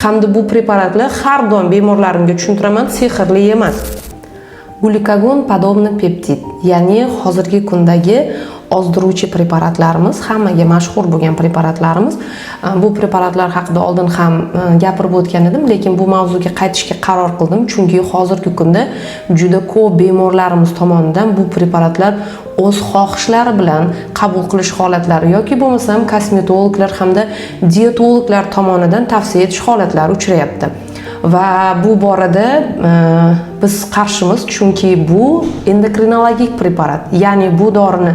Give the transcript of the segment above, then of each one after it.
Hamda bu preparatlar har doim bemorlarimga tushuntiraman, sehrli emas. Glikagon podobni peptid, ya'ni hozirgi kundagi ozdiruvchi preparatlarimiz, hammaga mashhur bo'lgan preparatlarimiz. Bu preparatlar haqida oldin ham gapirib o'tgan edim, lekin bu mavzuga qaytishga qaror qildim, chunki hozirgi kunda juda ko'p bemorlarimiz tomonidan bu preparatlar o'z xohishlari bilan qabul qilish holatlari yoki bo'lmasam kosmetologlar hamda dietologlar tomonidan tavsiya etish holatlari uchrayapti. Va bu borada biz qarshimiz, chunki bu endokrinologik preparat, ya'ni bu dorini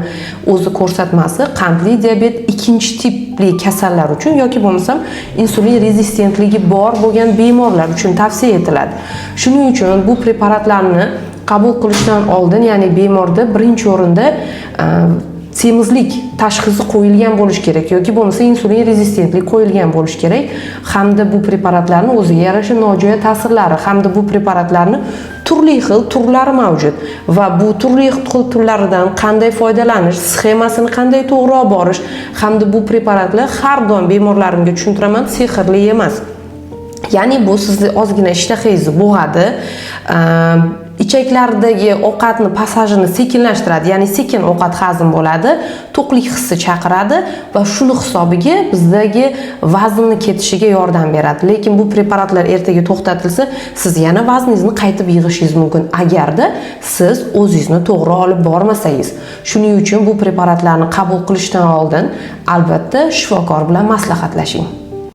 o'zi ko'rsatmasi qandli diabet ikkinchi tipli kasallar uchun yoki bo'lmasam insulin rezistentligi bor bo'lgan bemorlar uchun tavsiya etiladi. Shuning uchun bu preparatlarni qabul qilishdan oldin, ya'ni bemorda birinchi o'rinda semizlik tashxisi qo'yilgan bo'lishi kerak yoki bo'lmasa insulin rezistentlik qo'yilgan bo'lishi kerak, hamda bu preparatlarni o'ziga yarasha nojo'ya ta'sirlari hamda bu preparatlarni turli xil turlari mavjud va bu turli xil turlaridan qanday foydalanish, sxemasini qanday to'g'ri olib borish hamda bu preparatlar har doim bemorlarimga tushuntiraman, sehrli emas. Ya'ni bu sizni ozgina ishtahangizni bo'g'adi, ichaklardagi ovqatni passajini sekinlashtiradi, ya'ni sekin ovqat hazm bo'ladi, to'qlik hissi chaqiradi va shuni hisobiga bizdagi vaznni ketishiga yordam beradi. Lekin bu preparatlar ertaga to'xtatilsa, siz yana vazningizni qaytib yig'ishingiz mumkin, agarda siz o'zingizni to'g'ri olib bormasangiz. Shuning uchun bu preparatlarni qabul qilishdan oldin albatta shifokor bilan maslahatlashing.